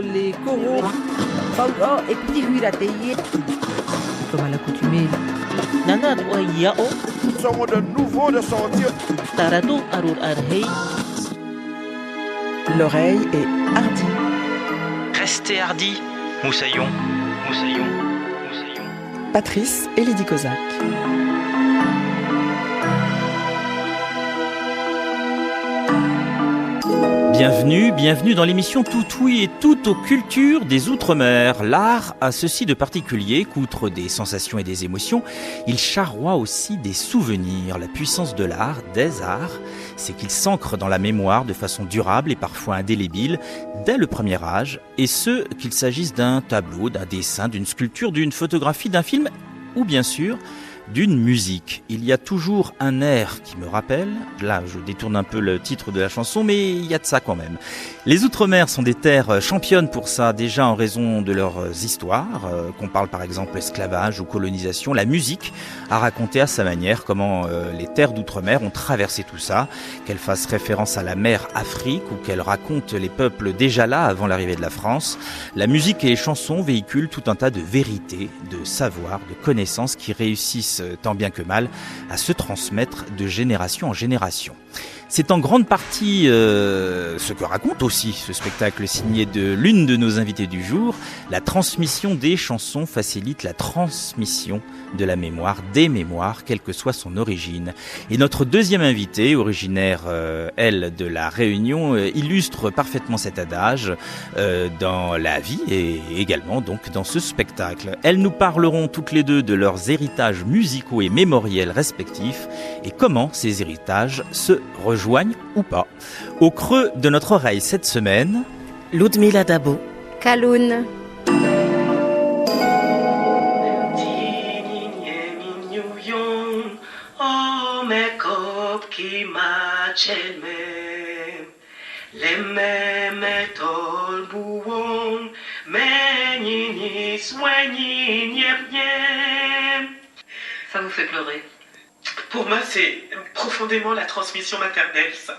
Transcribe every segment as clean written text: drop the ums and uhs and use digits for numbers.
les coraux, et petit huilateye, comme à l'accoutumée. Nana yao, Sommes de nouveau de sortir. tarado arur arhei, L'oreille est hardie. Restez hardi, moussaillon, moussaillon, moussaillon. Patrice et Lydie Kozak. Bienvenue dans l'émission Tout ouïe et tout aux cultures des Outre-mer. L'art a ceci de particulier qu'outre des sensations et des émotions, il charroie aussi des souvenirs. La puissance de l'art, des arts, c'est qu'il s'ancre dans la mémoire de façon durable et parfois indélébile dès le premier âge, et ce, qu'il s'agisse d'un tableau, d'un dessin, d'une sculpture, d'une photographie, d'un film ou bien sûr d'une musique. Il y a toujours un air qui me rappelle, là je détourne un peu le titre de la chanson, mais il y a de ça quand même. Les Outre-mer sont des terres championnes pour ça, déjà en raison de leurs histoires, qu'on parle par exemple esclavage ou colonisation. La musique a raconté à sa manière comment les terres d'Outre-mer ont traversé tout ça, qu'elle fasse référence à la mer Afrique ou qu'elle raconte les peuples déjà là avant l'arrivée de la France. La musique et les chansons véhiculent tout un tas de vérités, de savoirs, de connaissances qui réussissent tant bien que mal à se transmettre de génération en génération. C'est en grande partie ce que raconte aussi ce spectacle signé de l'une de nos invitées du jour. La transmission des chansons facilite la transmission de la mémoire, des mémoires, quelle que soit son origine. Et notre deuxième invitée, originaire, elle, de la Réunion, illustre parfaitement cet adage dans la vie et également donc dans ce spectacle. Elles nous parleront toutes les deux de leurs héritages musicaux et mémoriels respectifs et comment ces héritages se rejoignent ou pas. Au creux de notre oreille cette semaine, Ludmila Dabo. Kaloun. Ça vous fait pleurer? Pour moi, c'est profondément la transmission maternelle, ça.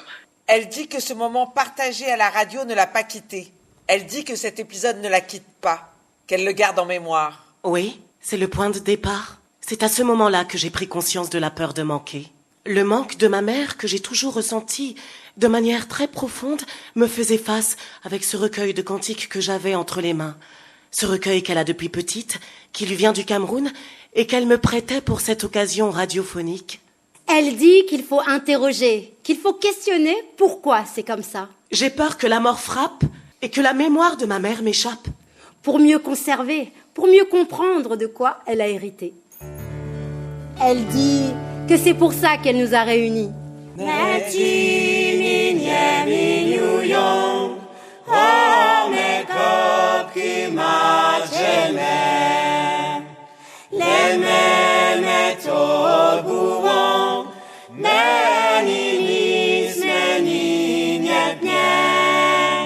Elle dit que ce moment partagé à la radio ne l'a pas quitté. Elle dit que cet épisode ne la quitte pas, qu'elle le garde en mémoire. Oui, c'est le point de départ. C'est à ce moment-là que j'ai pris conscience de la peur de manquer. Le manque de ma mère, que j'ai toujours ressenti de manière très profonde, me faisait face avec ce recueil de cantiques que j'avais entre les mains. Ce recueil qu'elle a depuis petite, qui lui vient du Cameroun, et qu'elle me prêtait pour cette occasion radiophonique. Elle dit qu'il faut interroger, qu'il faut questionner pourquoi c'est comme ça. J'ai peur que la mort frappe et que la mémoire de ma mère m'échappe. Pour mieux conserver, pour mieux comprendre de quoi elle a hérité. Elle dit que c'est pour ça qu'elle nous a réunis.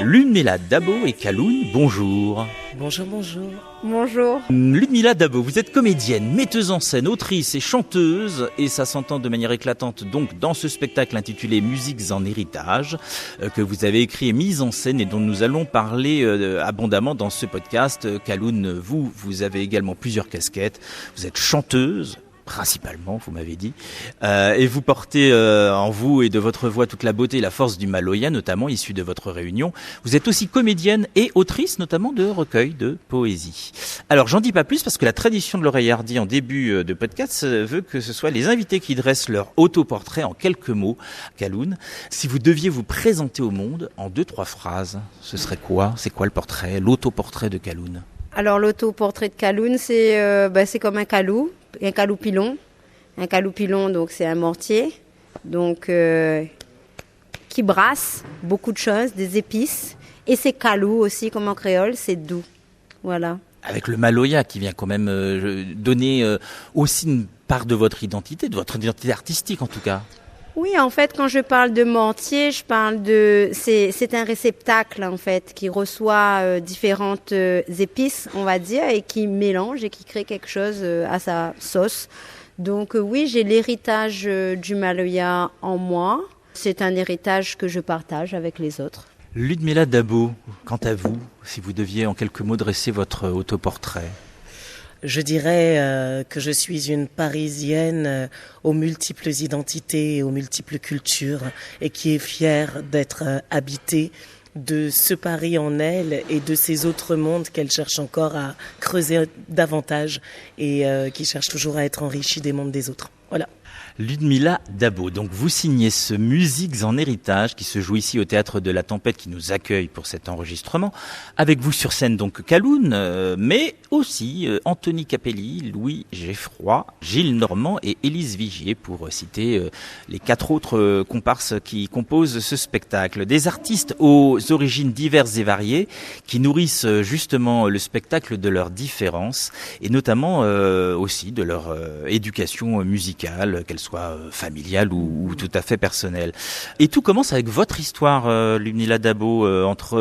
Ludmila Dabo et Kaloun, bonjour. Bonjour. Bonjour. Ludmila Dabo, vous êtes comédienne, metteuse en scène, autrice et chanteuse, et ça s'entend de manière éclatante donc dans ce spectacle intitulé Musiques en héritage, que vous avez écrit et mis en scène et dont nous allons parler abondamment dans ce podcast. Kaloun, vous avez également plusieurs casquettes, vous êtes chanteuse, principalement, vous m'avez dit, et vous portez en vous et de votre voix toute la beauté et la force du Maloya, notamment issu de votre Réunion. Vous êtes aussi comédienne et autrice, notamment de recueils de poésie. Alors, j'en dis pas plus parce que la tradition de l'oreille hardie en début de podcast veut que ce soit les invités qui dressent leur autoportrait en quelques mots. Kaloun, si vous deviez vous présenter au monde en 2-3 phrases, ce serait quoi? C'est quoi le portrait, l'autoportrait de Kaloun? Alors l'autoportrait de Kaloun, c'est comme un calou pilon. Un calou pilon, donc c'est un mortier, donc qui brasse beaucoup de choses, des épices. Et c'est calou aussi, comme en créole, c'est doux. Voilà. Avec le Maloya qui vient quand même donner aussi une part de votre identité artistique en tout cas. Oui, en fait, quand je parle de mortier, c'est un réceptacle en fait qui reçoit différentes épices, on va dire, et qui mélange et qui crée quelque chose à sa sauce. Donc oui, j'ai l'héritage du Maloya en moi. C'est un héritage que je partage avec les autres. Ludmila Dabo, quant à vous, si vous deviez en quelques mots dresser votre autoportrait. Je dirais que je suis une Parisienne aux multiples identités, aux multiples cultures, et qui est fière d'être habitée de ce Paris en elle et de ces autres mondes qu'elle cherche encore à creuser davantage et qui cherche toujours à être enrichie des mondes des autres. Voilà. Ludmila Dabo, donc vous signez ce Musiques en héritage qui se joue ici au Théâtre de la Tempête qui nous accueille pour cet enregistrement. Avec vous sur scène donc Kaloun, mais aussi Anthony Capelli, Louis Geffroy, Gilles Normand et Élise Vigier pour citer les 4 autres comparses qui composent ce spectacle. Des artistes aux origines diverses et variées qui nourrissent justement le spectacle de leurs différences et notamment aussi de leur éducation musicale, qu'elle soit familiale ou tout à fait personnelle. Et tout commence avec votre histoire, Ludmila Dabo, entre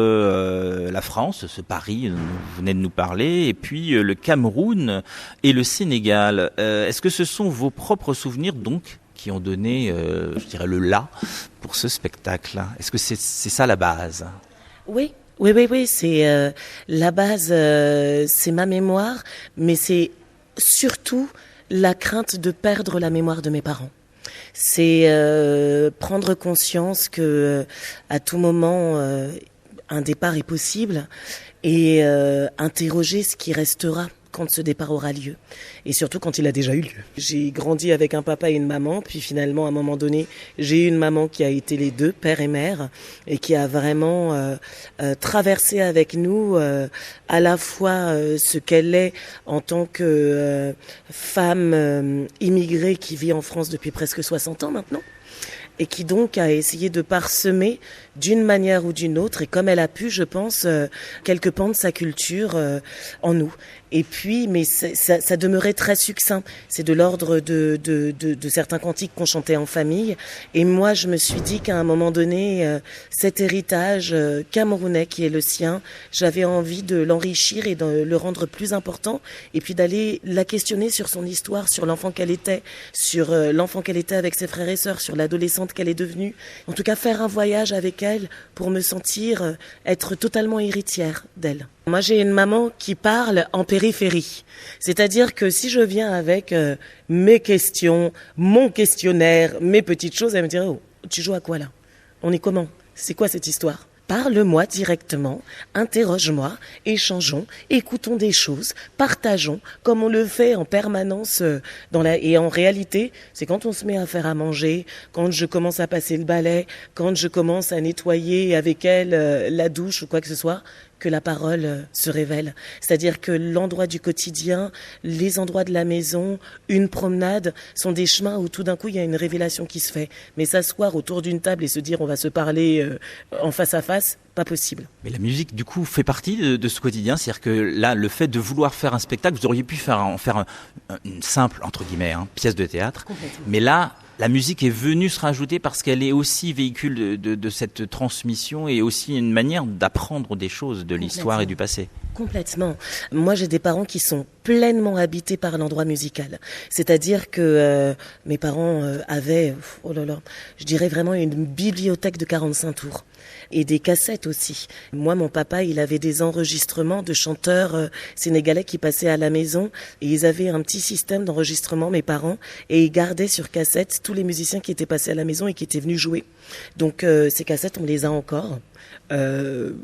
la France, ce Paris dont vous venez de nous parler, et puis le Cameroun et le Sénégal. Est-ce que ce sont vos propres souvenirs, donc, qui ont donné, je dirais, le là pour ce spectacle? Est-ce que c'est ça la base? Oui, c'est la base, c'est ma mémoire, mais c'est surtout la crainte de perdre la mémoire de mes parents. C'est prendre conscience que à tout moment un départ est possible et interroger ce qui restera quand ce départ aura lieu. Et surtout quand il a déjà eu lieu. J'ai grandi avec un papa et une maman, puis finalement à un moment donné, j'ai eu une maman qui a été les deux, père et mère, et qui a vraiment traversé avec nous à la fois ce qu'elle est en tant que femme immigrée qui vit en France depuis presque 60 ans maintenant, et qui donc a essayé de parsemer d'une manière ou d'une autre, et comme elle a pu, je pense, quelques pans de sa culture en nous. Et puis, mais ça demeurait très succinct. C'est de l'ordre de certains cantiques qu'on chantait en famille. Et moi, je me suis dit qu'à un moment donné, cet héritage camerounais qui est le sien, j'avais envie de l'enrichir et de le rendre plus important. Et puis d'aller la questionner sur son histoire, sur l'enfant qu'elle était, sur l'enfant qu'elle était avec ses frères et sœurs, sur l'adolescente qu'elle est devenue. En tout cas, faire un voyage avec elle pour me sentir être totalement héritière d'elle. Moi, j'ai une maman qui parle en périphérie. C'est-à-dire que si je viens avec mes questions, mon questionnaire, mes petites choses, elle me dirait « Oh, tu joues à quoi là? On est comment? C'est quoi cette histoire ?» Parle-moi directement, interroge-moi, échangeons, écoutons des choses, partageons, comme on le fait en permanence et en réalité, c'est quand on se met à faire à manger, quand je commence à passer le balai, quand je commence à nettoyer avec elle la douche ou quoi que ce soit, que la parole se révèle. C'est-à-dire que l'endroit du quotidien, les endroits de la maison, une promenade, sont des chemins où tout d'un coup il y a une révélation qui se fait. Mais s'asseoir autour d'une table et se dire on va se parler en face à face, pas possible. Mais la musique, du coup, fait partie de ce quotidien. C'est-à-dire que là, le fait de vouloir faire un spectacle, vous auriez pu en faire une simple, entre guillemets, pièce de théâtre. Mais là, la musique est venue se rajouter parce qu'elle est aussi véhicule de cette transmission et aussi une manière d'apprendre des choses de l'histoire et du passé. Complètement. Moi, j'ai des parents qui sont pleinement habités par l'endroit musical. C'est-à-dire que mes parents avaient, je dirais vraiment une bibliothèque de 45 tours. Et des cassettes aussi. Moi, mon papa, il avait des enregistrements de chanteurs sénégalais qui passaient à la maison et ils avaient un petit système d'enregistrement, mes parents, et ils gardaient sur cassette tous les musiciens qui étaient passés à la maison et qui étaient venus jouer. Donc ces cassettes, on les a encore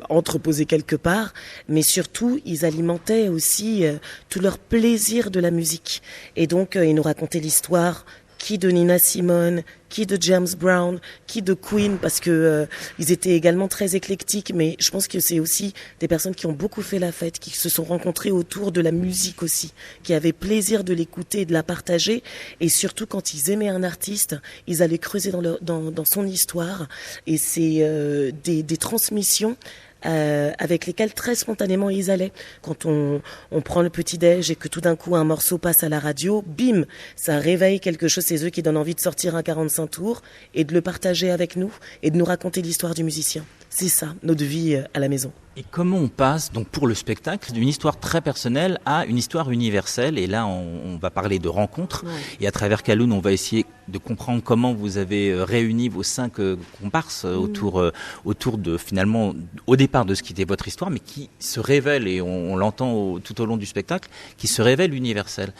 entreposées quelque part, mais surtout, ils alimentaient aussi tout leur plaisir de la musique. Et donc, ils nous racontaient l'histoire qui de Nina Simone, qui de James Brown, qui de Queen, parce que ils étaient également très éclectiques, mais je pense que c'est aussi des personnes qui ont beaucoup fait la fête, qui se sont rencontrées autour de la musique aussi, qui avaient plaisir de l'écouter et de la partager, et surtout quand ils aimaient un artiste, ils allaient creuser dans son histoire, et c'est des transmissions avec lesquels très spontanément ils allaient. Quand on prend le petit-déj et que tout d'un coup un morceau passe à la radio, bim, ça réveille quelque chose, c'est eux qui donnent envie de sortir un 45 tours et de le partager avec nous et de nous raconter l'histoire du musicien. C'est ça, notre vie à la maison. Et comment on passe, donc pour le spectacle, d'une histoire très personnelle à une histoire universelle? Et là, on va parler de rencontres. Ouais. Et à travers Kaloun, on va essayer de comprendre comment vous avez réuni vos 5 comparses autour de finalement au départ de ce qui était votre histoire, mais qui se révèle, et on l'entend tout au long du spectacle, qui se révèle universel.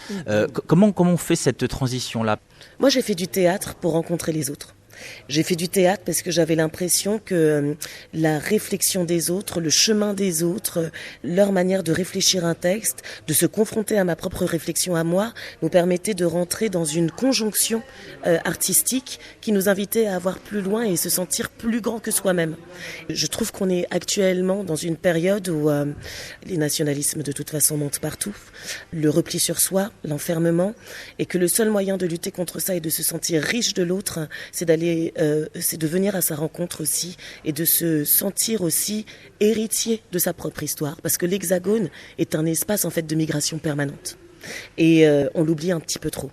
Comment on fait cette transition-là ? Moi, j'ai fait du théâtre pour rencontrer les autres. J'ai fait du théâtre parce que j'avais l'impression que la réflexion des autres, le chemin des autres, leur manière de réfléchir un texte, de se confronter à ma propre réflexion à moi, nous permettait de rentrer dans une conjonction artistique qui nous invitait à avoir plus loin et se sentir plus grand que soi-même. Je trouve qu'on est actuellement dans une période où les nationalismes de toute façon montent partout, le repli sur soi, l'enfermement, et que le seul moyen de lutter contre ça et de se sentir riche de l'autre, c'est de venir à sa rencontre aussi et de se sentir aussi héritier de sa propre histoire, parce que l'Hexagone est un espace en fait de migration permanente et on l'oublie un petit peu trop.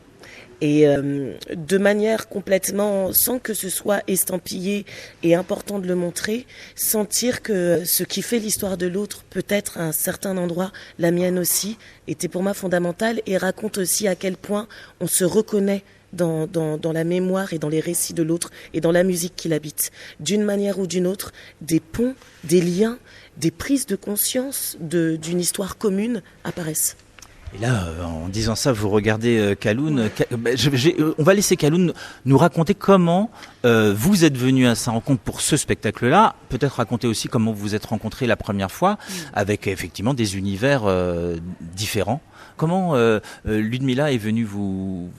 Et de manière complètement, sans que ce soit estampillé et important de le montrer, sentir que ce qui fait l'histoire de l'autre, peut-être à un certain endroit, la mienne aussi, était pour moi fondamental et raconte aussi à quel point on se reconnaît dans la mémoire et dans les récits de l'autre et dans la musique qui l'habite. D'une manière ou d'une autre, des ponts, des liens, des prises de conscience d'une histoire commune apparaissent. Et là, en disant ça, vous regardez Kaloun. On va laisser Kaloun nous raconter comment vous êtes venu à sa rencontre pour ce spectacle-là. Peut-être raconter aussi comment vous vous êtes rencontrés la première fois, avec effectivement des univers différents. Comment Ludmilla est venue vous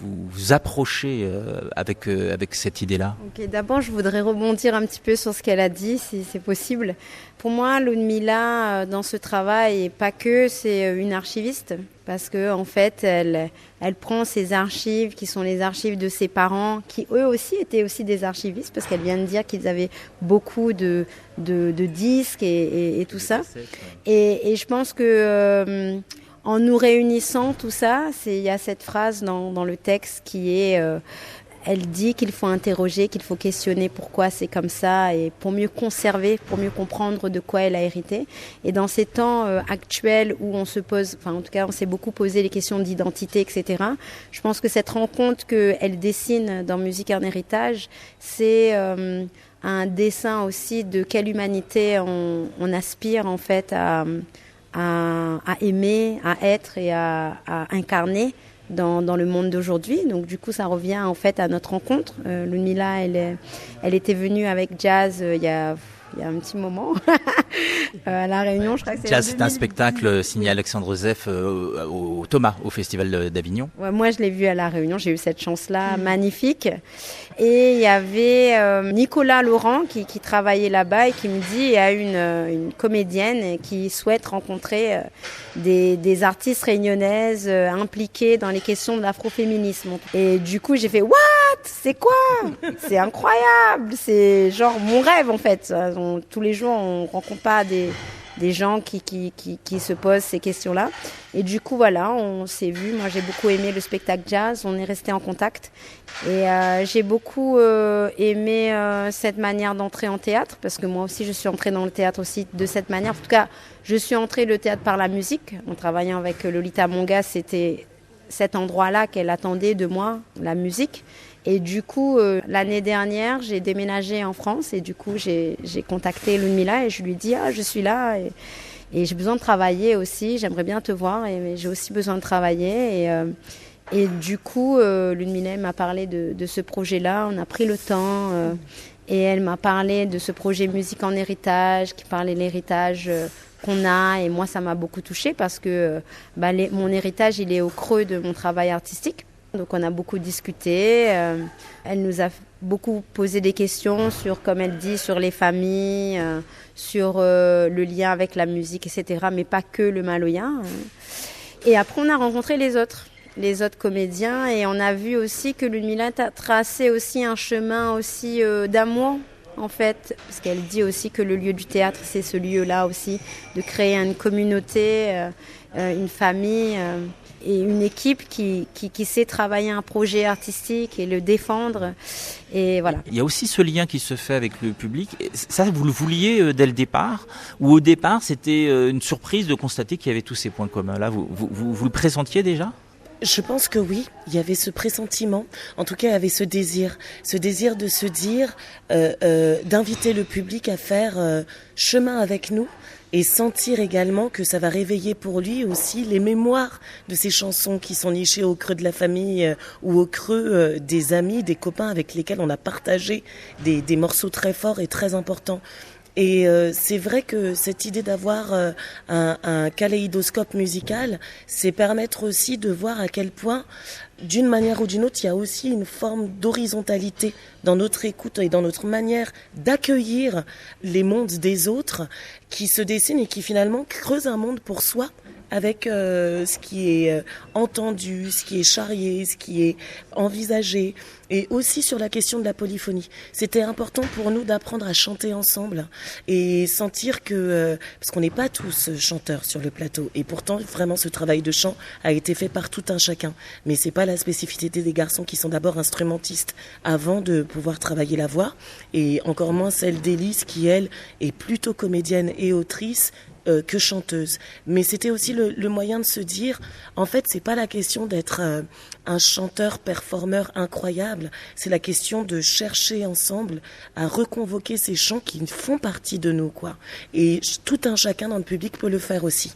approcher avec cette idée-là ? Ok, d'abord, je voudrais rebondir un petit peu sur ce qu'elle a dit, si c'est possible. Pour moi, Ludmilla, dans ce travail, et pas que, c'est une archiviste. Parce que en fait, elle prend ces archives qui sont les archives de ses parents, qui eux aussi étaient aussi des archivistes, parce qu'elle vient de dire qu'ils avaient beaucoup de disques et tout ça. Et je pense que en nous réunissant tout ça, il y a cette phrase dans le texte qui est elle dit qu'il faut interroger, qu'il faut questionner pourquoi c'est comme ça et pour mieux conserver, pour mieux comprendre de quoi elle a hérité. Et dans ces temps actuels où on se pose, enfin en tout cas on s'est beaucoup posé les questions d'identité, etc. Je pense que cette rencontre qu'elle dessine dans Musique un héritage, c'est un dessin aussi de quelle humanité on aspire en fait à aimer, à être et à incarner dans le monde d'aujourd'hui. Donc du coup ça revient en fait à notre rencontre. Ludmilla elle était venue avec Jazz il y a un petit moment à La Réunion, je crois que c'est Jazz, c'est un spectacle signé Alexandre Zeff au Thomas, au Festival d'Avignon. Ouais, moi je l'ai vu à La Réunion, j'ai eu cette chance-là magnifique. Et il y avait Nicolas Laurent qui travaillait là-bas et qui me dit il y a une comédienne qui souhaite rencontrer des artistes réunionnaises impliquées dans les questions de l'afroféminisme. Et du coup j'ai fait what ? C'est quoi ? C'est incroyable, c'est genre mon rêve en fait. Tous les jours on rencontre pas des gens qui se posent ces questions-là. Et du coup, voilà, on s'est vu. Moi, j'ai beaucoup aimé le spectacle Jazz. On est resté en contact. Et j'ai beaucoup aimé cette manière d'entrer en théâtre, parce que moi aussi, je suis entrée dans le théâtre aussi de cette manière. En tout cas, je suis entrée le théâtre par la musique. En travaillant avec Lolita Monga, c'était cet endroit-là qu'elle attendait de moi, la musique. Et du coup, l'année dernière, j'ai déménagé en France et du coup, j'ai contacté Ludmilla et je lui ai dit « Ah, je suis là et j'ai besoin de travailler aussi, j'aimerais bien te voir et j'ai aussi besoin de travailler. » Et du coup, Ludmilla m'a parlé de ce projet-là, on a pris le temps et elle m'a parlé de ce projet Musique en héritage qui parlait de l'héritage qu'on a. Et moi, ça m'a beaucoup touchée parce que mon héritage, il est au creux de mon travail artistique. Donc on a beaucoup discuté, elle nous a beaucoup posé des questions sur, comme elle dit, sur les familles, sur le lien avec la musique, etc. Mais pas que le maloya. Et après on a rencontré les autres comédiens et on a vu aussi que Ludmilla a tracé aussi un chemin aussi d'amour en fait. Parce qu'elle dit aussi que le lieu du théâtre c'est ce lieu-là aussi, de créer une communauté, une famille... et une équipe qui sait travailler un projet artistique et le défendre. Et voilà. Il y a aussi ce lien qui se fait avec le public. Ça, vous le vouliez dès le départ ? Ou au départ, c'était une surprise de constater qu'il y avait tous ces points communs là ? Vous le pressentiez déjà ? Je pense que oui, il y avait ce pressentiment, en tout cas il y avait ce désir de se dire, d'inviter le public à faire chemin avec nous et sentir également que ça va réveiller pour lui aussi les mémoires de ces chansons qui sont nichées au creux de la famille ou au creux des amis, des copains avec lesquels on a partagé des morceaux très forts et très importants. Et c'est vrai que cette idée d'avoir un kaléidoscope musical, c'est permettre aussi de voir à quel point, d'une manière ou d'une autre, il y a aussi une forme d'horizontalité dans notre écoute et dans notre manière d'accueillir les mondes des autres qui se dessinent et qui finalement creusent un monde pour soi avec ce qui est entendu, ce qui est charrié, ce qui est envisagé, et aussi sur la question de la polyphonie. C'était important pour nous d'apprendre à chanter ensemble et sentir que, parce qu'on n'est pas tous chanteurs sur le plateau, et pourtant vraiment ce travail de chant a été fait par tout un chacun, mais c'est pas la spécificité des garçons qui sont d'abord instrumentistes avant de pouvoir travailler la voix, et encore moins celle d'Élise qui elle est plutôt comédienne et autrice que chanteuse. Mais c'était aussi le moyen de se dire, en fait, c'est pas la question d'être un chanteur, performeur incroyable, c'est la question de chercher ensemble à reconvoquer ces chants qui font partie de nous, quoi. Et tout un chacun dans le public peut le faire aussi.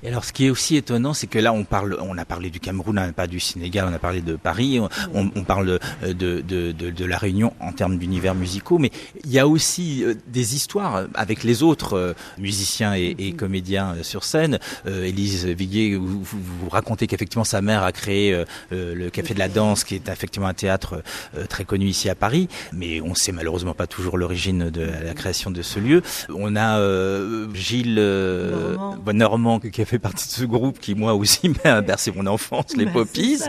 Et alors, ce qui est aussi étonnant, c'est que là, on a parlé du Cameroun, on n'a pas du Sénégal, on a parlé de Paris, on parle de la Réunion en termes d'univers musicaux, mais il y a aussi des histoires avec les autres musiciens et comédiens sur scène. Élise Viguier, vous racontez qu'effectivement sa mère a créé le Café de la Danse, qui est effectivement un théâtre très connu ici à Paris, mais on sait malheureusement pas toujours l'origine de la création de ce lieu. On a Gilles Normand qui a fait partie de ce groupe qui, moi aussi, m'a bercé mon enfance, les Poppies.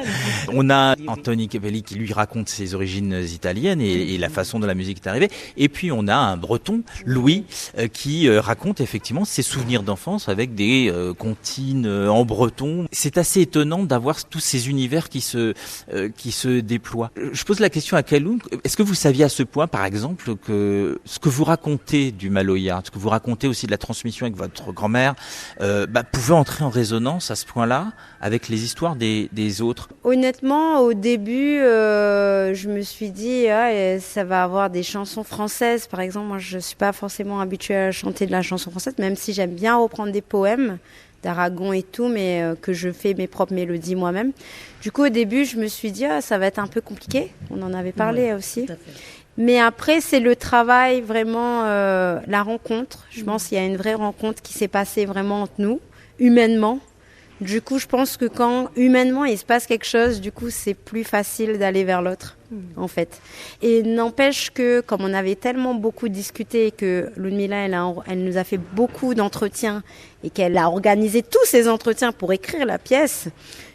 On a Anthony Capelli qui, lui, raconte ses origines italiennes et la façon dont la musique est arrivée. Et puis, on a un Breton, Louis, qui raconte effectivement ses souvenirs d'enfance avec des comptines en breton. C'est assez étonnant d'avoir tous ces univers qui se déploient. Je pose la question à Kaloun. Est-ce que vous saviez à ce point, par exemple, que ce que vous racontez du Maloya, ce que vous racontez aussi de la transmission avec votre grand-mère, pouvait entrer en résonance à ce point-là avec les histoires des autres? Honnêtement, au début, je me suis dit, ça va avoir des chansons françaises. Par exemple, moi, je ne suis pas forcément habituée à chanter de la chanson française, même si j'aime bien reprendre des poèmes d'Aragon et tout, mais que je fais mes propres mélodies moi-même. Du coup, au début, je me suis dit, ça va être un peu compliqué. On en avait parlé aussi. Mais après, c'est le travail, vraiment, la rencontre. Je pense qu'il y a une vraie rencontre qui s'est passée vraiment entre nous, humainement. Du coup, je pense que quand humainement il se passe quelque chose, du coup, c'est plus facile d'aller vers l'autre, en fait. Et n'empêche que, comme on avait tellement beaucoup discuté, que Ludmilla, elle nous a fait beaucoup d'entretiens et qu'elle a organisé tous ces entretiens pour écrire la pièce.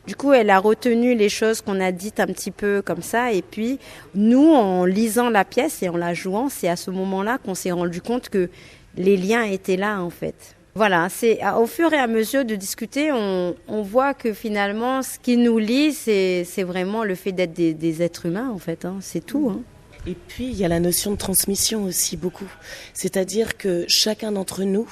Du coup, elle a retenu les choses qu'on a dites un petit peu comme ça. Et puis, nous, en lisant la pièce et en la jouant, c'est à ce moment-là qu'on s'est rendu compte que les liens étaient là, en fait. Voilà, c'est au fur et à mesure de discuter, on voit que finalement, ce qui nous lie, c'est vraiment le fait d'être des êtres humains, en fait. C'est tout. Et puis, il y a la notion de transmission aussi, beaucoup. C'est-à-dire que chacun d'entre nous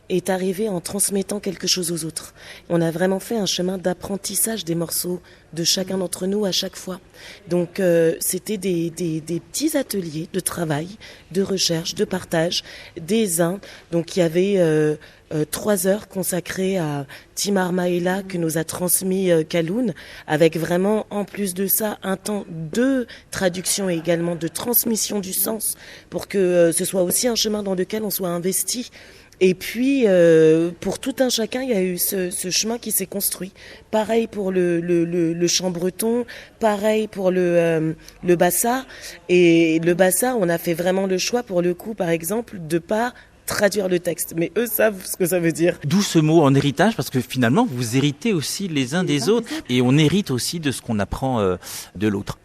est arrivé en transmettant quelque chose aux autres. On a vraiment fait un chemin d'apprentissage des morceaux de chacun d'entre nous à chaque fois. Donc c'était des petits ateliers de travail, de recherche, de partage, des uns. Donc il y avait 3 heures consacrées à Timar Maëla que nous a transmis Kaloun, avec vraiment en plus de ça un temps de traduction et également de transmission du sens pour que ce soit aussi un chemin dans lequel on soit investi. Et puis, pour tout un chacun, il y a eu ce chemin qui s'est construit. Pareil pour le chant breton, pareil pour le bassa. Et le bassa, on a fait vraiment le choix, pour le coup, par exemple, de pas traduire le texte. Mais eux savent ce que ça veut dire. D'où ce mot en héritage, parce que finalement, vous héritez aussi les uns des autres. Et on hérite aussi de ce qu'on apprend de l'autre.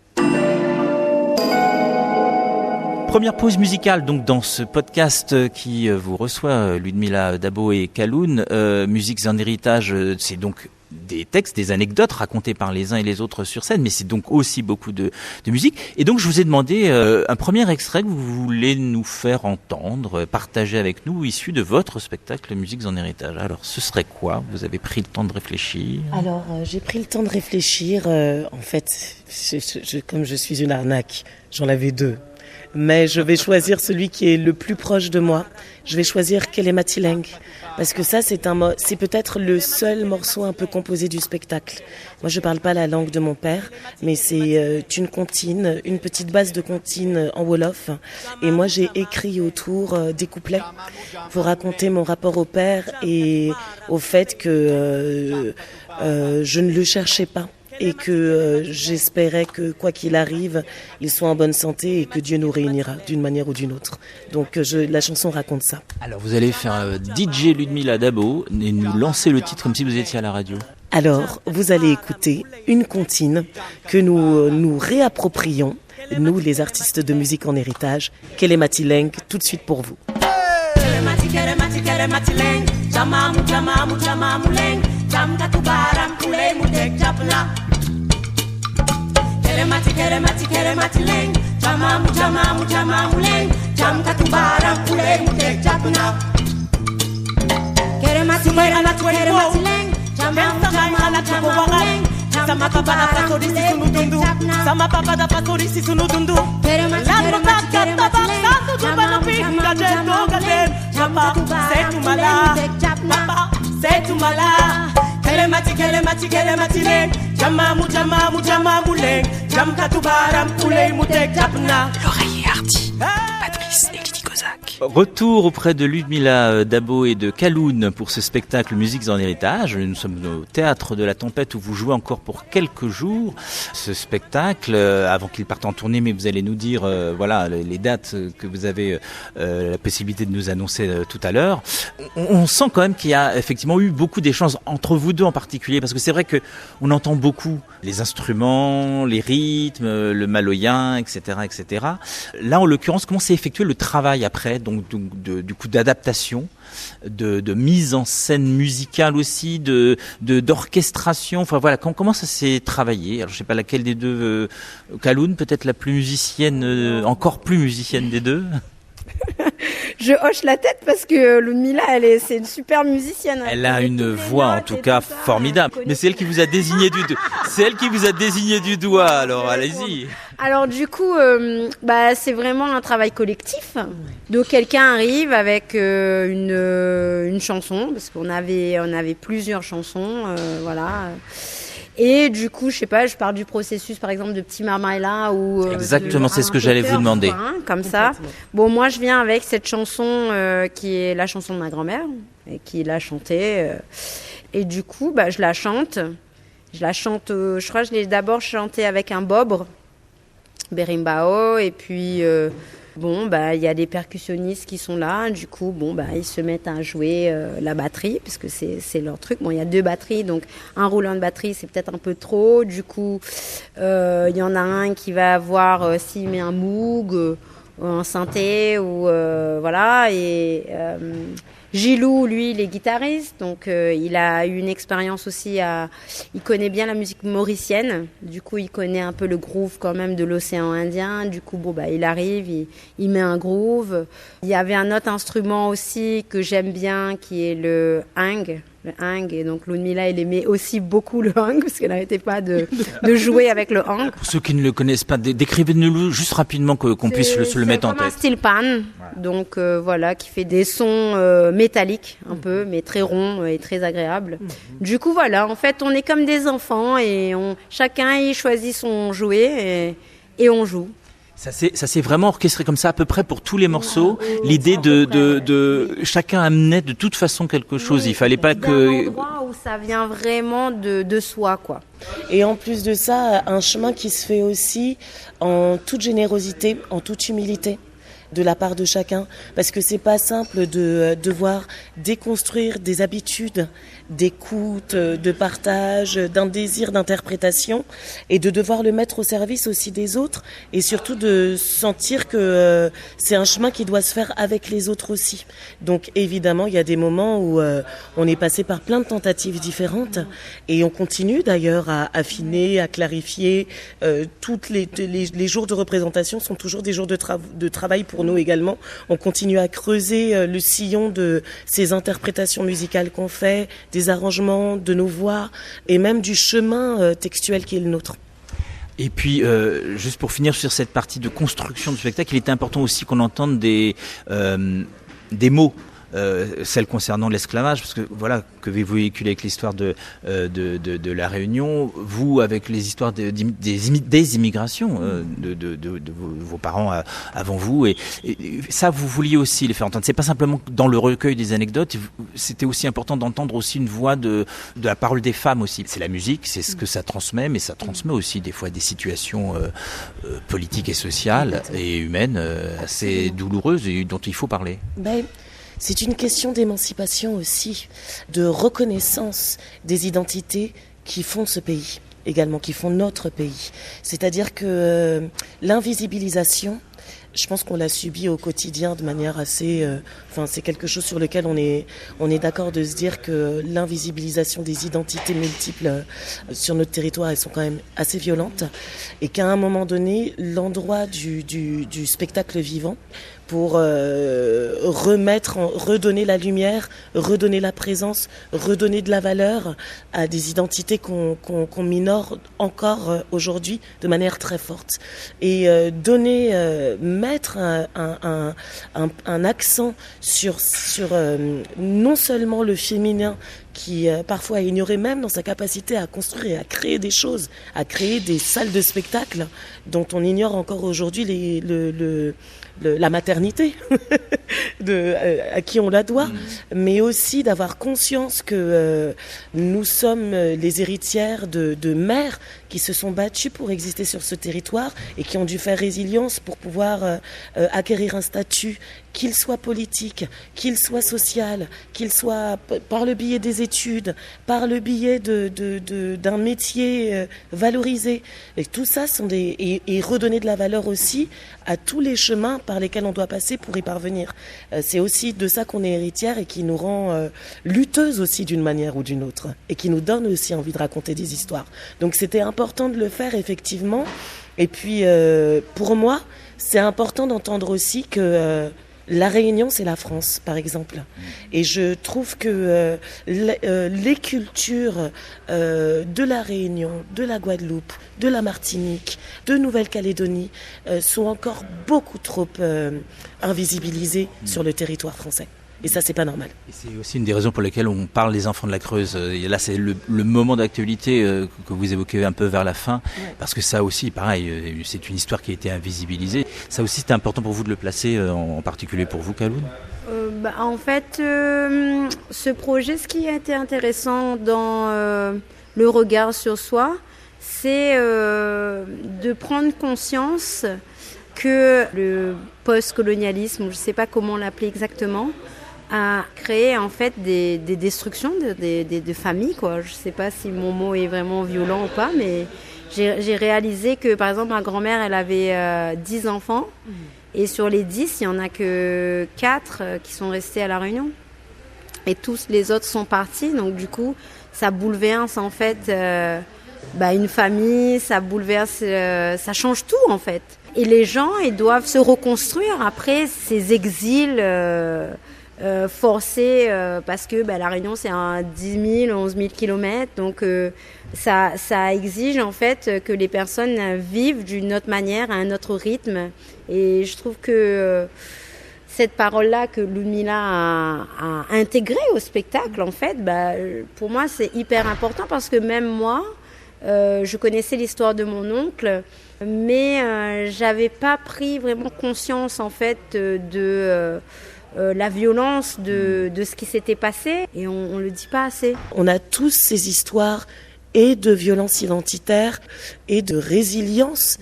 Première pause musicale donc dans ce podcast qui vous reçoit, Ludmilla Dabo et Kaloun. Musiques en héritage, c'est donc des textes, des anecdotes racontées par les uns et les autres sur scène, mais c'est donc aussi beaucoup de musique. Et donc je vous ai demandé un premier extrait que vous voulez nous faire entendre, partager avec nous, issu de votre spectacle Musiques en héritage. Alors ce serait quoi? Vous avez pris le temps de réfléchir? Alors j'ai pris le temps de réfléchir. En fait, comme je suis une arnaque, j'en avais 2. Mais je vais choisir celui qui est le plus proche de moi. Je vais choisir Kelematiling. Parce que ça, c'est peut-être le seul morceau un peu composé du spectacle. Moi, je parle pas la langue de mon père, mais c'est une comptine, une petite base de comptine en wolof. Et moi, j'ai écrit autour des couplets pour raconter mon rapport au père et au fait que je ne le cherchais pas. Et que j'espérais que, quoi qu'il arrive, il soit en bonne santé et que Dieu nous réunira d'une manière ou d'une autre. Donc la chanson raconte ça. Alors vous allez faire DJ Ludmilla Dabo et nous lancer le titre comme si vous étiez à la radio. Alors, vous allez écouter une comptine que nous réapproprions, nous les artistes de musique en héritage, Kelematiling, tout de suite pour vous. Kelematiling, jamamu leng, jam katubaram kule mutek japna. Kelematiling, jamamu leng, sama papa da pasori si sunu dundu, sama papa da pasori si sunu dundu. Kelematiling, papa Kelematiling, jamamu leng, jam katubaram kule mutek japna. L'oreiller hardi, Patrice et Lydie Kozak. Retour auprès de Ludmilla Dabo et de Kaloun pour ce spectacle Musiques en héritage. Nous sommes au Théâtre de la Tempête où vous jouez encore pour quelques jours ce spectacle avant qu'il parte en tournée, mais vous allez nous dire voilà les dates que vous avez la possibilité de nous annoncer tout à l'heure. On sent quand même qu'il y a effectivement eu beaucoup d'échanges entre vous deux en particulier, parce que c'est vrai que on entend beaucoup les instruments, les rythmes, le maloyen, etc., etc. Là, en l'occurrence, comment s'est effectué le travail après, donc du coup d'adaptation, de mise en scène musicale aussi, d'orchestration. Enfin voilà, comment ça s'est travaillé? Alors je sais pas laquelle des deux. Kaloun, peut-être la plus musicienne, encore plus musicienne des deux. Je hoche la tête parce que Ludmilla, c'est une super musicienne. Elle a une voix en tout cas formidable. Mais c'est elle qui vous a désigné du doigt. C'est elle qui vous a désigné du doigt. Alors allez-y. Alors du coup, c'est vraiment un travail collectif. Donc quelqu'un arrive avec une chanson, parce qu'on avait plusieurs chansons, voilà. Et du coup, je sais pas, je pars du processus, par exemple, de Petit Marmaïla ou... Exactement, c'est ce que j'allais vous demander. Comme ça. Bon, moi, je viens avec cette chanson qui est la chanson de ma grand-mère, et qui l'a chantée. Et du coup, je la chante. Je crois que je l'ai d'abord chantée avec un bobre, berimbau, et puis... il y a des percussionnistes qui sont là, du coup, ils se mettent à jouer la batterie, parce que c'est leur truc. Bon, il y a 2 batteries, donc un roulant de batterie, c'est peut-être un peu trop. Du coup, il y en a un qui va voir s'il met un moog, un synthé, ou voilà. Et Gilou, lui, il est guitariste, donc il a eu une expérience aussi il connaît bien la musique mauricienne, du coup il connaît un peu le groove quand même de l'océan Indien, du coup il arrive, il met un groove. Il y avait un autre instrument aussi que j'aime bien qui est le hang, et donc Ludmilla, elle aimait aussi beaucoup le hang, parce qu'elle n'arrêtait pas de jouer avec le hang. Pour ceux qui ne le connaissent pas, décrivez-nous juste rapidement qu'on puisse se le mettre en tête. C'est un steel pan, donc voilà, qui fait des sons métalliques un peu, mais très ronds et très agréables. Du coup voilà, en fait on est comme des enfants et chacun il choisit son jouet et on joue. Ça s'est vraiment orchestré comme ça à peu près pour tous les morceaux. L'idée de chacun amenait de toute façon quelque chose. Il fallait pas que... un endroit où ça vient vraiment de soi, quoi. Et en plus de ça, un chemin qui se fait aussi en toute générosité, en toute humilité. de la part de chacun, parce que c'est pas simple de devoir déconstruire des habitudes d'écoute, de partage, d'un désir d'interprétation, et de devoir le mettre au service aussi des autres, et surtout de sentir que c'est un chemin qui doit se faire avec les autres aussi. Donc évidemment, il y a des moments où on est passé par plein de tentatives différentes, et on continue d'ailleurs à affiner, à clarifier. Toutes les jours de représentation sont toujours des jours de travail pour nous également. On continue à creuser le sillon de ces interprétations musicales qu'on fait, des arrangements, de nos voix, et même du chemin textuel qui est le nôtre. Et puis, juste pour finir sur cette partie de construction du spectacle, il était important aussi qu'on entende des mots. Celle concernant l'esclavage, parce que voilà, que vous véhiculez avec l'histoire de la Réunion, vous avec les histoires des immigrations de vos parents avant vous, et ça vous vouliez aussi les faire entendre. C'est pas simplement dans le recueil des anecdotes, c'était aussi important d'entendre aussi une voix de la parole des femmes aussi. C'est la musique, c'est ce que ça transmet, mais ça transmet aussi des fois des situations politiques et sociales et humaines assez douloureuses et dont il faut parler. C'est une question d'émancipation aussi, de reconnaissance des identités qui font ce pays, également qui font notre pays. C'est-à-dire que l'invisibilisation, je pense qu'on l'a subi au quotidien de manière assez... c'est quelque chose sur lequel on est d'accord de se dire que l'invisibilisation des identités multiples sur notre territoire, elles sont quand même assez violentes. Et qu'à un moment donné, l'endroit du spectacle vivant, pour redonner la lumière, redonner la présence, redonner de la valeur à des identités qu'on minore encore aujourd'hui de manière très forte. Et mettre un accent sur non seulement le féminin, qui parfois est ignoré même dans sa capacité à construire et à créer des choses, à créer des salles de spectacle dont on ignore encore aujourd'hui la maternité à qui on la doit, mais aussi d'avoir conscience que nous sommes les héritières de mères qui se sont battues pour exister sur ce territoire et qui ont dû faire résilience pour pouvoir acquérir un statut, qu'il soit politique, qu'il soit social, qu'il soit par le biais des études, par le biais d'un métier valorisé. Et tout ça et redonner de la valeur aussi à tous les chemins par lesquels on doit passer pour y parvenir. C'est aussi de ça qu'on est héritière et qui nous rend lutteuses aussi d'une manière ou d'une autre, et qui nous donne aussi envie de raconter des histoires. Donc c'était important de le faire effectivement. Et puis pour moi, c'est important d'entendre aussi que la Réunion, c'est la France, par exemple. Et je trouve que les cultures de la Réunion, de la Guadeloupe, de la Martinique, de Nouvelle-Calédonie sont encore beaucoup trop invisibilisées sur le territoire français. Et ça, c'est pas normal. Et c'est aussi une des raisons pour lesquelles on parle des enfants de la Creuse. Et là, c'est le moment d'actualité que vous évoquez un peu vers la fin, parce que ça aussi, pareil, c'est une histoire qui a été invisibilisée. Ça aussi, c'était important pour vous de le placer, en particulier pour vous, Kaloun ? En fait, ce projet, ce qui a été intéressant dans le regard sur soi, c'est de prendre conscience que le post-colonialisme, je ne sais pas comment l'appeler exactement, a créé en fait des destructions de familles, quoi. Je ne sais pas si mon mot est vraiment violent ou pas, mais j'ai réalisé que par exemple ma grand-mère, elle avait 10 enfants, et sur les 10, il n'y en a que 4 qui sont restés à La Réunion. Et tous les autres sont partis, donc du coup, ça bouleverse en fait une famille, ça bouleverse, ça change tout en fait. Et les gens, ils doivent se reconstruire après ces exils forcés, parce que La Réunion, c'est à 10 000, 11 000 kilomètres, donc ça exige en fait que les personnes vivent d'une autre manière, à un autre rythme. Et je trouve que cette parole-là que Ludmilla a intégrée au spectacle, en fait, pour moi, c'est hyper important, parce que même moi, je connaissais l'histoire de mon oncle, mais j'avais pas pris vraiment conscience en fait de la violence de ce qui s'était passé, et on le dit pas assez. On a tous ces histoires et de violence identitaire et de résilience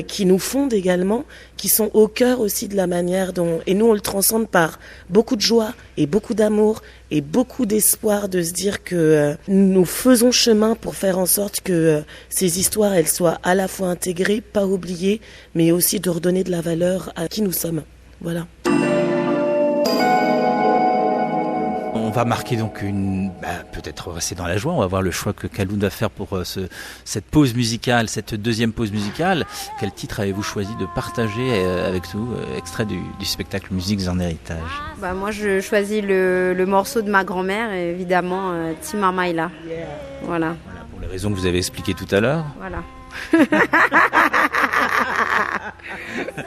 qui nous fondent également, qui sont au cœur aussi de la manière dont... Et nous, on le transcende par beaucoup de joie et beaucoup d'amour et beaucoup d'espoir de se dire que nous faisons chemin pour faire en sorte que ces histoires, elles soient à la fois intégrées, pas oubliées, mais aussi de redonner de la valeur à qui nous sommes. Voilà. On va marquer donc peut-être rester dans la joie. On va voir le choix que Kaloun va faire pour cette pause musicale, cette deuxième pause musicale. Quel titre avez-vous choisi de partager avec nous, extrait du spectacle Musiques en héritage? Moi, je choisis le morceau de ma grand-mère, évidemment, Tima Maïla. Voilà. Pour les raisons que vous avez expliquées tout à l'heure. Voilà.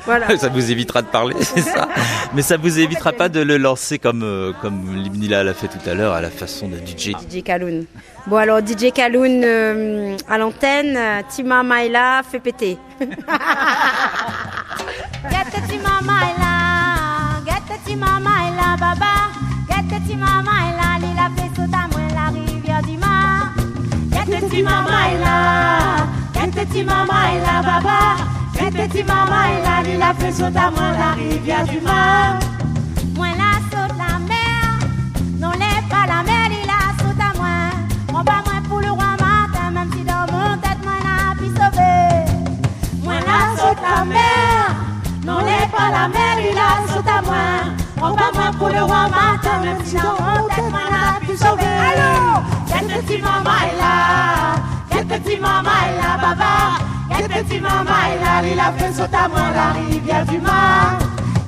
Voilà. Ça vous évitera de parler, c'est ça. Mais ça vous évitera pas de le lancer comme Limnila l'a fait tout à l'heure à la façon de DJ. DJ Kaloun. Bon alors DJ Kaloun à l'antenne, Tima Maïla fait péter. Get the Tima Maïla, get the Tima Maïla, baba. Get the Tima Maïla, lila fait sauter à moi la rivière du Mar. Get the Tima Maïla, get the Tima Maïla, baba. Get the Tima Maïla, lila fait sauter à moi la rivière du Mar. Moi la saute la mer, non l'est pas la mer, lila saute à moi. Mon pas moins pour le roi matin, même si dans mon tête moi n'a pu sauver. Moi la saute la mer, non l'est pas la mer, lila saute à moi. Mon pas moins pour le roi matin, même si dans mon tête moi n'a pu sauver. Allô, get the Tima Maïla, get the Tima Maïla, baba. Get the Tima Maïla, lila fait sauter à moi la rivière du Mar.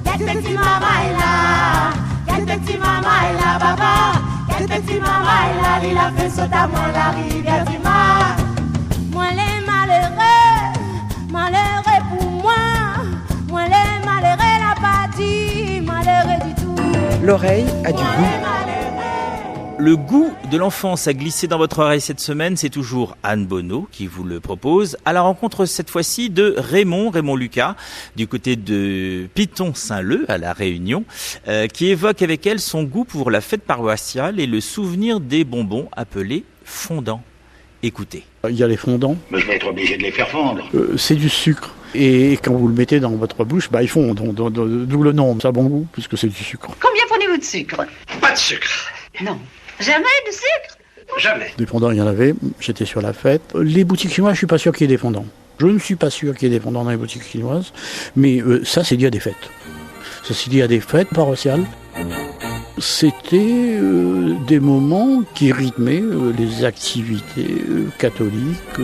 Get the Tima Maïla, get the Tima Maïla, baba. Get the Tima Maïla, lila fait sauter à moi la rivière du Mar. Moi les malheureux pour moi. Moi les malheureux l'a pas dit, malheureux du tout. L'oreille a du goût. Le goût de l'enfance a glissé dans votre oreille cette semaine, c'est toujours Anne Bonneau qui vous le propose, à la rencontre cette fois-ci de Raymond Lucas, du côté de Piton-Saint-Leu, à La Réunion, qui évoque avec elle son goût pour la fête paroissiale et le souvenir des bonbons appelés fondants. Écoutez. Il y a les fondants. Mais je vais être obligé de les faire fondre. C'est du sucre. Et quand vous le mettez dans votre bouche, ils fondent. D'où le nom, ça a bon goût, puisque c'est du sucre. Combien prenez-vous de sucre? Pas de sucre. Non. Jamais de sucre? Jamais. Des fondants, il y en avait. J'étais sur la fête. Les boutiques chinoises, je suis pas sûr qu'il y ait des fondants. Je ne suis pas sûr qu'il y ait des fondants dans les boutiques chinoises. Mais ça, c'est lié à des fêtes. Ça, c'est lié à des fêtes paroissiales. C'était des moments qui rythmaient les activités catholiques.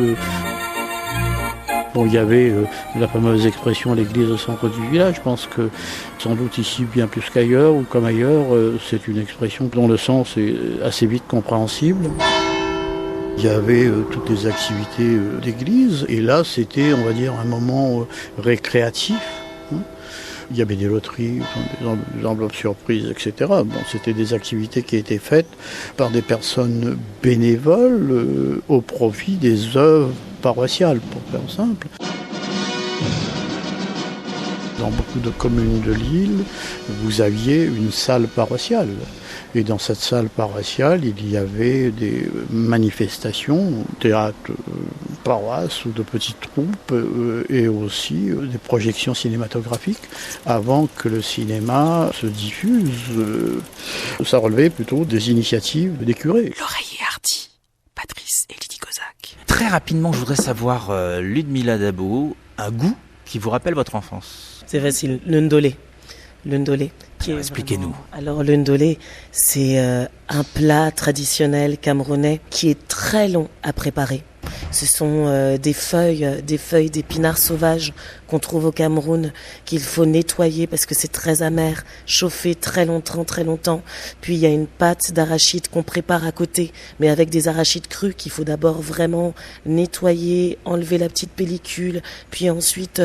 Il y avait la fameuse expression « l'église au centre du village ». Je pense que sans doute ici, bien plus qu'ailleurs ou comme ailleurs, c'est une expression dont le sens est assez vite compréhensible. Il y avait toutes les activités d'église et là c'était, on va dire, un moment récréatif. Il y avait des loteries, des enveloppes surprises, etc. C'était des activités qui étaient faites par des personnes bénévoles au profit des œuvres paroissiales, pour faire simple. Dans beaucoup de communes de l'île, vous aviez une salle paroissiale. Et dans cette salle paroissiale, il y avait des manifestations, théâtre, paroisse ou de petites troupes, et aussi des projections cinématographiques. Avant que le cinéma se diffuse, ça relevait plutôt des initiatives des curés. L'oreille est hardie. Patrice et Lydie Kozak. Très rapidement, je voudrais savoir, Ludmila Dabo, un goût qui vous rappelle votre enfance. C'est facile, le ndolé. Le ndolé. Expliquez-nous. Alors le ndolé, c'est un plat traditionnel camerounais qui est très long à préparer. Ce sont des feuilles d'épinards sauvages qu'on trouve au Cameroun, qu'il faut nettoyer parce que c'est très amer, chauffer très longtemps. Puis il y a une pâte d'arachide qu'on prépare à côté, mais avec des arachides crus qu'il faut d'abord vraiment nettoyer, enlever la petite pellicule, puis ensuite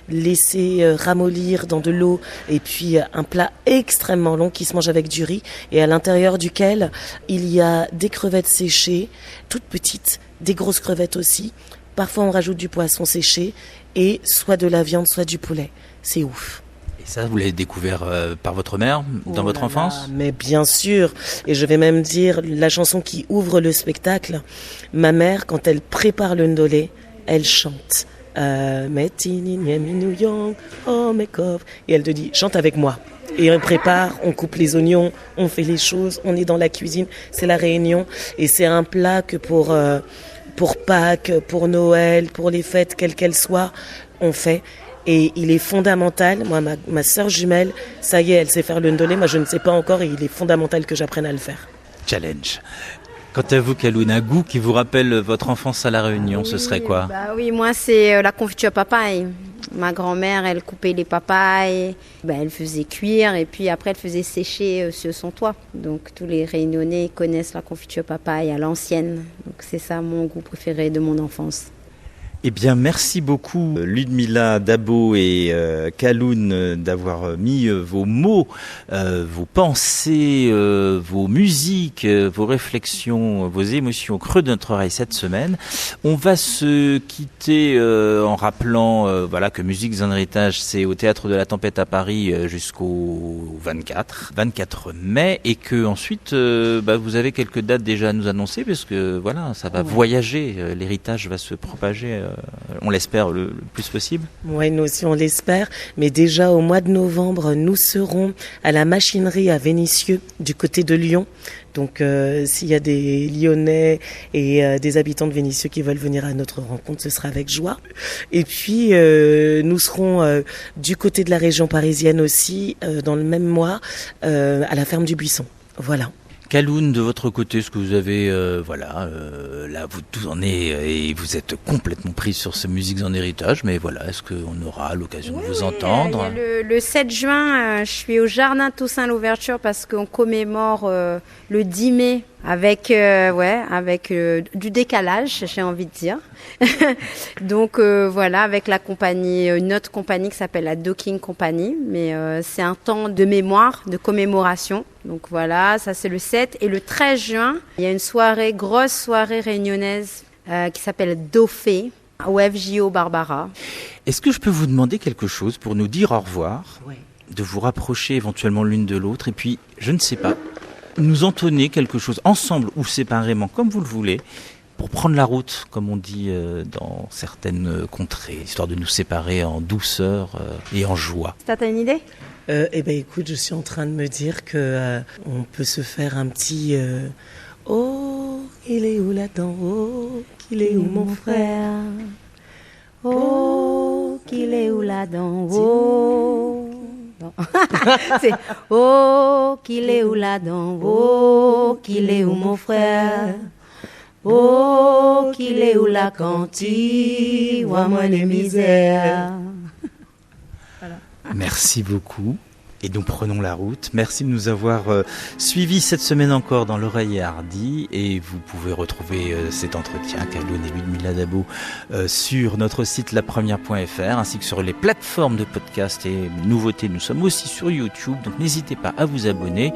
laisser ramollir dans de l'eau, et puis un plat extrêmement long qui se mange avec du riz, et à l'intérieur duquel il y a des crevettes séchées, toutes petites, des grosses crevettes aussi. Parfois on rajoute du poisson séché et soit de la viande, soit du poulet. C'est ouf. Et ça, vous l'avez découvert par votre mère dans votre enfance ? Mais bien sûr. Et je vais même dire la chanson qui ouvre le spectacle. Ma mère, quand elle prépare le ndolé, elle chante Et elle te dit, chante avec moi. Et on prépare, on coupe les oignons, on fait les choses, on est dans la cuisine, c'est la réunion. Et c'est un plat que pour Pâques, pour Noël, pour les fêtes, quelles qu'elles soient, on fait. Et il est fondamental, moi ma sœur jumelle, ça y est, elle sait faire le ndolé, moi je ne sais pas encore et il est fondamental que j'apprenne à le faire. Challenge. Quant à vous, Kaloun, un goût qui vous rappelle votre enfance à La Réunion, ce serait quoi ? Oui, moi c'est la confiture papaye. Ma grand-mère, elle coupait les papayes, elle faisait cuire et puis après elle faisait sécher sur son toit. Donc tous les Réunionnais connaissent la confiture papaye à l'ancienne. Donc c'est ça mon goût préféré de mon enfance. Eh bien, merci beaucoup Ludmila Dabo et Kaloun d'avoir mis vos mots, vos pensées, vos musiques, vos réflexions, vos émotions au creux de notre oreille cette semaine. On va se quitter en rappelant que Musiques en héritage, c'est au Théâtre de la Tempête à Paris jusqu'au 24 mai et que ensuite vous avez quelques dates déjà à nous annoncer parce que ça va voyager, l'héritage va se propager. On l'espère le plus possible. Oui, nous aussi on l'espère. Mais déjà au mois de novembre, nous serons à la machinerie à Vénissieux, du côté de Lyon. Donc s'il y a des Lyonnais et des habitants de Vénissieux qui veulent venir à notre rencontre, ce sera avec joie. Et puis nous serons du côté de la région parisienne aussi, dans le même mois, à la ferme du Buisson. Voilà. Kaloun, de votre côté, ce que vous avez, là, vous tout en est et vous êtes complètement prise sur ces musiques en héritage, mais est-ce qu'on aura l'occasion de vous entendre ? Le 7 juin, je suis au Jardin Toussaint l'ouverture parce qu'on commémore le 10 mai avec du décalage, j'ai envie de dire. Donc avec la compagnie, une autre compagnie qui s'appelle la Docking Company, mais c'est un temps de mémoire, de commémoration. Donc ça c'est le 7 et le 13 juin, il y a une grosse soirée réunionnaise qui s'appelle Dauphin au FJO Barbara. Est-ce que je peux vous demander quelque chose pour nous dire au revoir, de vous rapprocher éventuellement l'une de l'autre et puis, je ne sais pas, nous entonner quelque chose ensemble ou séparément comme vous le voulez pour prendre la route, comme on dit dans certaines contrées, histoire de nous séparer en douceur et en joie. T'as une idée ? Écoute, je suis en train de me dire que on peut se faire un petit oh, il est où là-dedans? Oh, qu'il est où mon frère? Oh, qu'il est où là-dedans? Oh, non. C'est oh, qu'il est où là-dedans? Oh, qu'il est où mon frère? Oh, qu'il est où la cantine? Vois-moi les misères. Voilà. Merci beaucoup. Et donc prenons la route. Merci de nous avoir suivis cette semaine encore dans l'Oreille Hardie. Et vous pouvez retrouver cet entretien, Kaloun et Ludmila Dabo, sur notre site lapremière.fr ainsi que sur les plateformes de podcast et nouveautés. Nous sommes aussi sur YouTube, donc n'hésitez pas à vous abonner.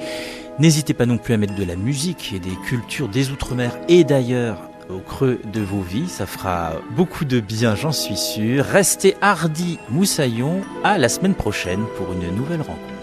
N'hésitez pas non plus à mettre de la musique et des cultures des Outre-mer et d'ailleurs au creux de vos vies. Ça fera beaucoup de bien, j'en suis sûr. Restez hardis, moussaillons. À la semaine prochaine pour une nouvelle rencontre.